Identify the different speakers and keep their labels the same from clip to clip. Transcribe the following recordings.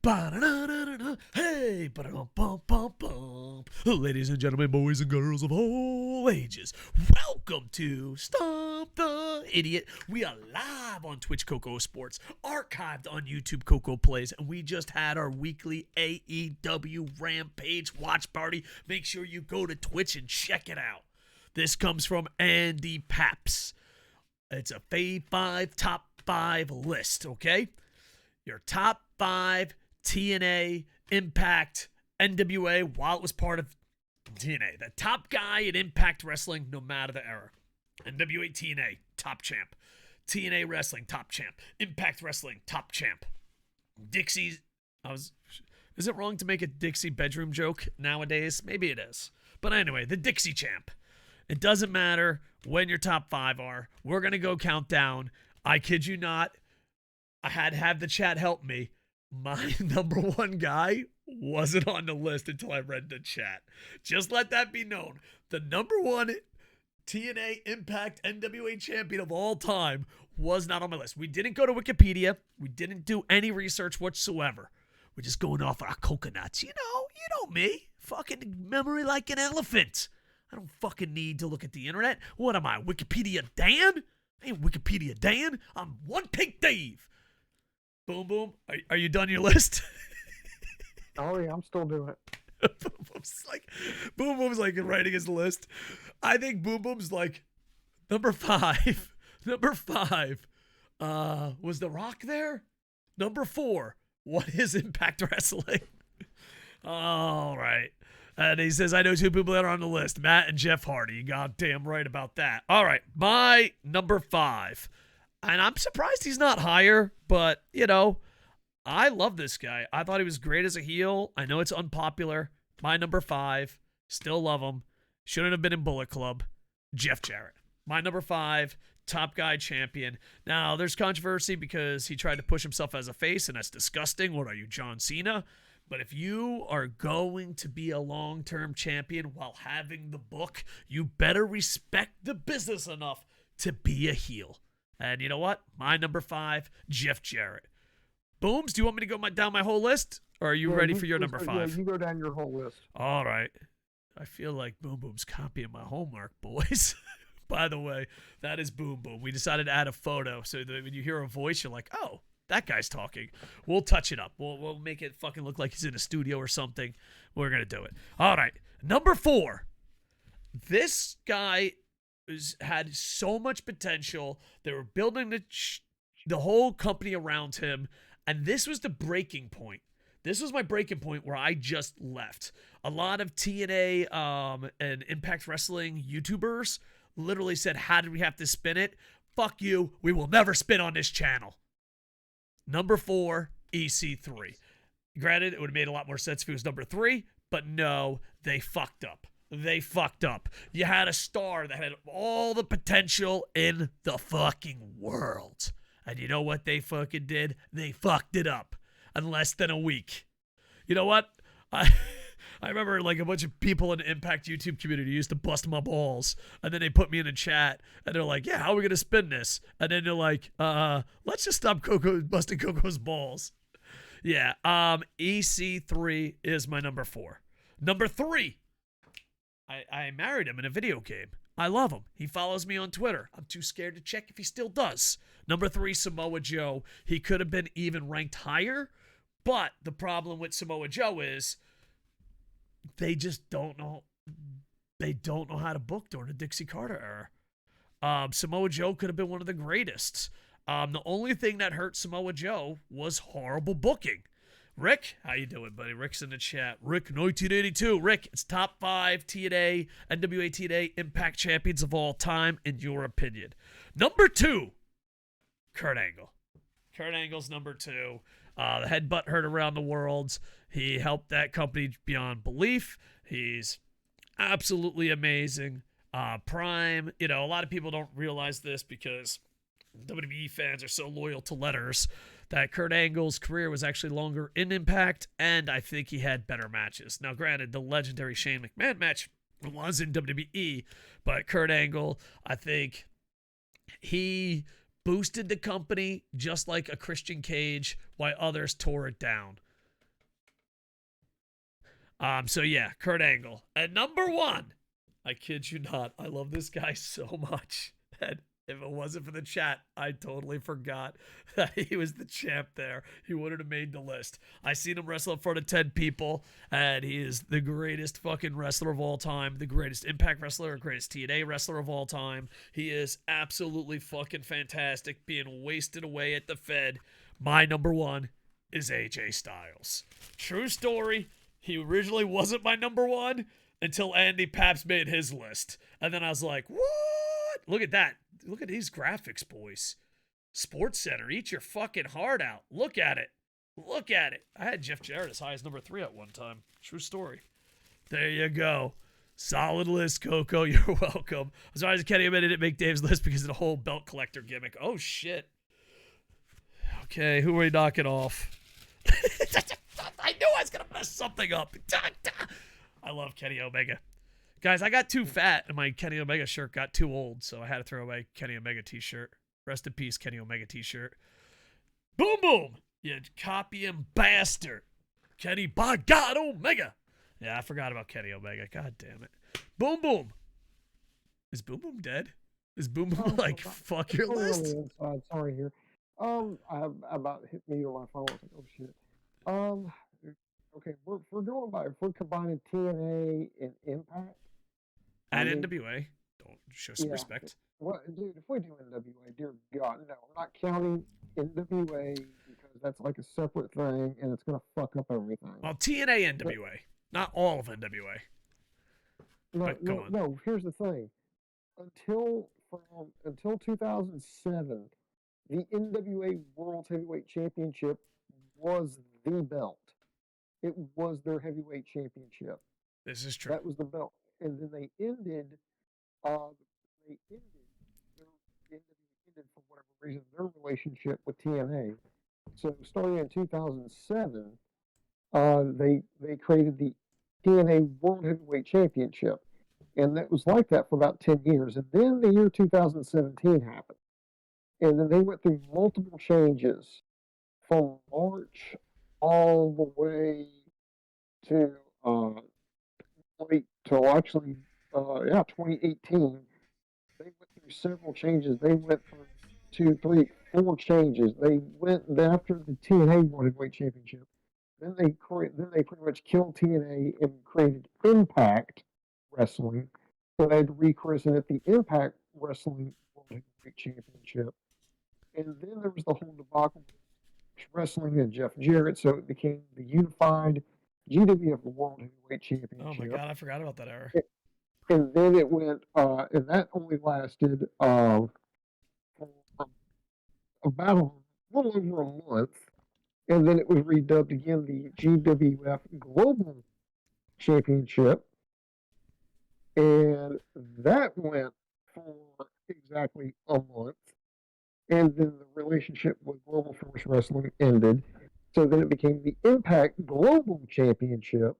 Speaker 1: Ba-da-da-da-da-da. Hey, ba-da-dum-bum-bum-bum. Ladies and gentlemen, boys and girls of all ages, welcome to Stomp the Idiot. We are live on Twitch KocoSports, archived on YouTube Koco Plays, and we just had our weekly AEW Rampage watch party. Make sure you go to Twitch and check it out. This comes from Andy Paps. It's a Fave 5 top 5 list, okay? Your top 5 TNA, Impact, NWA, while it was part of TNA. The top guy in Impact Wrestling, no matter the era. NWA TNA, top champ. TNA Wrestling, top champ. Impact Wrestling, top champ. Dixie's... Is it wrong to make a Dixie bedroom joke nowadays? Maybe it is. But anyway, the Dixie champ. It doesn't matter when your top 5 are. We're going to go count down. I kid you not. I had to have the chat help me. My number 1 guy wasn't on the list until I read the chat. Just let that be known. The number 1 TNA Impact NWA champion of all time was not on my list. We didn't go to Wikipedia. We didn't do any research whatsoever. We're just going off our coconuts. You know me. Fucking memory like an elephant. I don't fucking need to look at the internet. What am I, Wikipedia Dan? I ain't Wikipedia Dan. I'm One Take Dave. Boom Boom, are you done your list?
Speaker 2: Oh yeah, I'm still doing it.
Speaker 1: Boom Boom's like writing his list. I think Boom Boom's like number 5. Number 5. Was The Rock there? Number 4. What is Impact Wrestling? All right. And he says, I know 2 people that are on the list, Matt and Jeff Hardy. You goddamn right about that. All right, my number 5. And I'm surprised he's not higher, but, I love this guy. I thought he was great as a heel. I know it's unpopular. My number 5. Still love him. Shouldn't have been in Bullet Club. Jeff Jarrett. My number 5. Top guy champion. Now, there's controversy because he tried to push himself as a face, and that's disgusting. What are you, John Cena? But if you are going to be a long-term champion while having the book, you better respect the business enough to be a heel. And you know what? My number 5, Jeff Jarrett. Booms, do you want me to go down my whole list? Or are you ready for your number 5?
Speaker 2: Yeah, you go down your whole list.
Speaker 1: All right. I feel like Boom Boom's copying my homework, boys. By the way, that is Boom Boom. We decided to add a photo so that when you hear a voice, you're like, oh, that guy's talking. We'll touch it up. We'll make it fucking look like he's in a studio or something. We're going to do it. All right. Number 4. This guy had so much potential. They were building the whole company around him, and this was the breaking point. This was my breaking point where I just left. A lot of TNA and Impact Wrestling YouTubers literally said, how did we have to spin it? Fuck you. We will never spin on this channel. Number 4, EC3. Granted, it would have made a lot more sense if it was number 3, but no, they fucked up. They fucked up. You had a star that had all the potential in the fucking world. And you know what they fucking did? They fucked it up in less than a week. You know what? I remember like a bunch of people in the Impact YouTube community used to bust my balls. And then they put me in a chat and they're like, yeah, how are we going to spin this? And then they're like, let's just stop busting Coco's balls. Yeah, EC3 is my number 4. Number 3. I married him in a video game. I love him. He follows me on Twitter. I'm too scared to check if he still does. Number 3, Samoa Joe. He could have been even ranked higher, but the problem with Samoa Joe is they just don't know. They don't know how to book during the Dixie Carter era. Samoa Joe could have been one of the greatest. The only thing that hurt Samoa Joe was horrible booking. Rick, how you doing, buddy? Rick's in the chat. Rick, 1982. Rick, it's top 5 TNA, NWA TNA Impact champions of all time, in your opinion. Number 2, Kurt Angle. Kurt Angle's number 2. The headbutt heard around the world. He helped that company beyond belief. He's absolutely amazing. Prime. A lot of people don't realize this because WWE fans are so loyal to letters that Kurt Angle's career was actually longer in Impact, and I think he had better matches. Now, granted, the legendary Shane McMahon match was in WWE, but Kurt Angle, I think he boosted the company just like a Christian Cage while others tore it down. So yeah, Kurt Angle. At number 1, I kid you not, I love this guy so much that if it wasn't for the chat, I totally forgot that he was the champ there. He wouldn't have made the list. I seen him wrestle in front of 10 people, and he is the greatest fucking wrestler of all time, the greatest Impact wrestler, greatest TNA wrestler of all time. He is absolutely fucking fantastic, being wasted away at the Fed. My number 1 is AJ Styles. True story. He originally wasn't my number 1 until Andy Paps made his list. And then I was like, what? Look at that. Look at these graphics, boys. Sports Center, eat your fucking heart out. Look at it. Look at it. I had Jeff Jarrett as high as number 3 at one time. True story. There you go. Solid list, Koco. You're welcome. I'm sorry Kenny Omega didn't make Dave's list because of the whole belt collector gimmick. Oh, shit. Okay, who are we knocking off? I knew I was going to mess something up. I love Kenny Omega. Guys, I got too fat and my Kenny Omega shirt got too old, so I had to throw away Kenny Omega t-shirt. Rest in peace, Kenny Omega t-shirt. Boom, boom. You copying bastard. Kenny, by God, Omega. Yeah, I forgot about Kenny Omega. God damn it. Boom, boom. Is Boom Boom dead? Is Boom Boom like, fuck your list?
Speaker 2: Sorry here. I about hit me on my phone. I was like, oh shit. Okay, we're going by, if we're combining TNA and Impact.
Speaker 1: And NWA. Don't show some respect.
Speaker 2: Well, dude, if we do NWA, dear God, no, I'm not counting NWA because that's like a separate thing and it's going to fuck up everything.
Speaker 1: Well, TNA, NWA. Not all of NWA.
Speaker 2: No, here's the thing. Until 2007, the NWA World Heavyweight Championship was the belt. It was their heavyweight championship.
Speaker 1: This is true.
Speaker 2: That was the belt. And then they ended for whatever reason, their relationship with TNA. So starting in 2007, they created the TNA World Heavyweight Championship. And that was like that for about 10 years. And then the year 2017 happened. And then they went through multiple changes from March all the way to 2018. They went through several changes. They went through 2, 3, 4 changes. They went after the TNA World Heavyweight Championship. Then they pretty much killed TNA and created Impact Wrestling. So they had to rechristen it the Impact Wrestling World Heavyweight Championship. And then there was the whole debacle with wrestling and Jeff Jarrett, so it became the unified GWF World Heavyweight Championship.
Speaker 1: Oh my God, I forgot about that era.
Speaker 2: And then it went, and that only lasted for about a little over a month. And then it was redubbed again the GWF Global Championship. And that went for exactly a month. And then the relationship with Global Force Wrestling ended. So then it became the Impact Global Championship,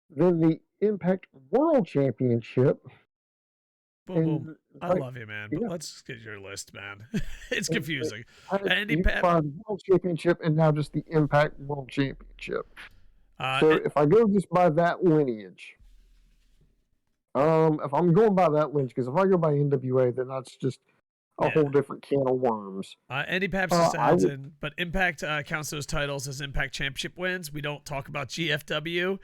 Speaker 2: then the Impact World Championship.
Speaker 1: Boom, boom. I love you, man. But let's get your list, man. It's confusing.
Speaker 2: World Championship and now just the Impact World Championship. So if I go just by that lineage, if I'm going by that lineage, because if I go by NWA, then that's just a whole different can of worms.
Speaker 1: Andy Paps just adds in, but Impact counts those titles as Impact Championship wins. We don't talk about GFW.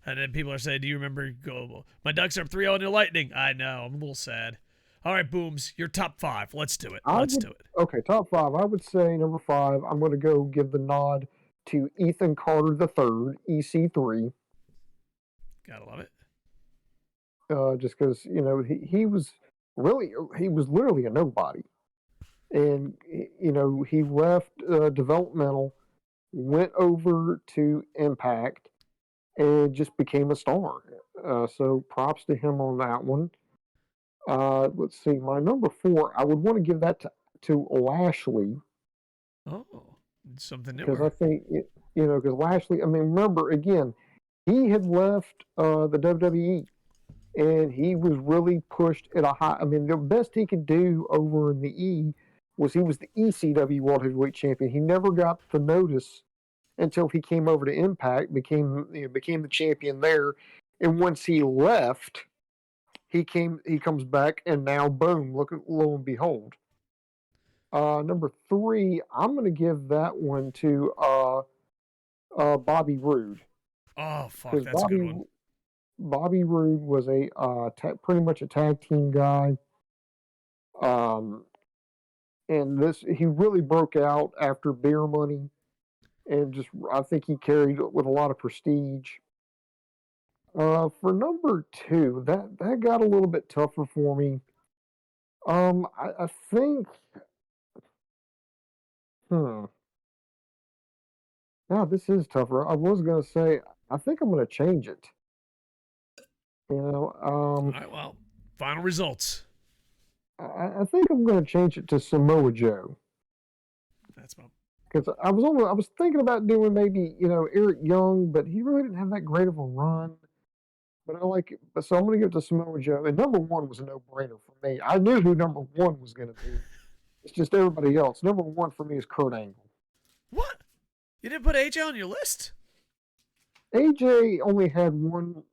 Speaker 1: And then people are saying, do you remember Global? My Ducks are up 3-0 in the Lightning. I know. I'm a little sad. All right, Booms, your top 5. Let's do it. Let's do it.
Speaker 2: Okay, top 5. I would say number 5, I'm going to go give the nod to Ethan Carter III, EC3.
Speaker 1: Gotta love it.
Speaker 2: Just because, he was literally a nobody. And, he left developmental, went over to Impact, and just became a star. So props to him on that one. Let's see, my number 4, I would want to give that to Lashley.
Speaker 1: Oh, something new.
Speaker 2: Because I think, because Lashley, remember, again, he had left the WWE. And he was really pushed at a high. The best he could do over in the E was he was the ECW World Heavyweight Champion. He never got the notice until he came over to Impact, became the champion there, and once he left, he comes back, and now boom, look at lo and behold. Number 3, I'm going to give that one to Bobby Roode.
Speaker 1: Oh fuck,
Speaker 2: Because
Speaker 1: that's a good one.
Speaker 2: Bobby Roode was a pretty much a tag team guy. And he really broke out after Beer Money, and just I think he carried it with a lot of prestige. For number 2, that got a little bit tougher for me. I think, hmm, now this is tougher. I was gonna say I think I'm gonna change it.
Speaker 1: All right, well, final results.
Speaker 2: I think I'm gonna change it to Samoa Joe.
Speaker 1: That's about.
Speaker 2: Because I was thinking about doing maybe Eric Young, but he really didn't have that great of a run. But I like it, so I'm going to give it to Samoa Joe. And number 1 was a no-brainer for me. I knew who number 1 was going to be. It's just everybody else. Number 1 for me is Kurt Angle.
Speaker 1: What? You didn't put AJ on your list?
Speaker 2: AJ only had one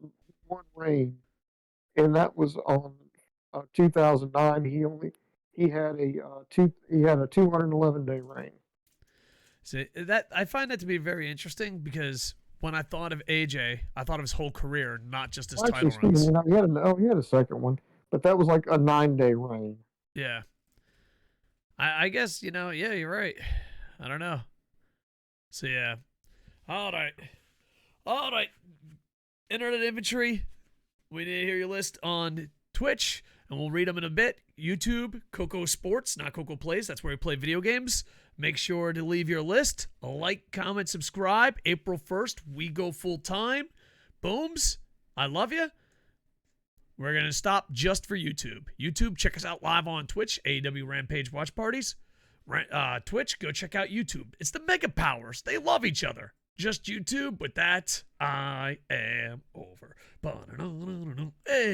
Speaker 2: reign, and that was on 2009. He had a 211-day reign.
Speaker 1: See, that I find that to be very interesting because when I thought of AJ, I thought of his whole career, not just his title runs.
Speaker 2: He had a second one, but that was like a 9-day reign.
Speaker 1: Yeah. I guess, yeah, you're right. I don't know. So, yeah. All right. Internet Infantry, we need to hear your list on Twitch, and we'll read them in a bit. YouTube, KocoSports, not Coco Plays. That's where we play video games. Make sure to leave your list. Like, comment, subscribe. April 1st, we go full time. Booms, I love you. We're going to stop just for YouTube. YouTube, check us out live on Twitch, AEW Rampage Watch Parties. Twitch, go check out YouTube. It's the Mega Powers. They love each other. Just YouTube. With that, I am over. Hey.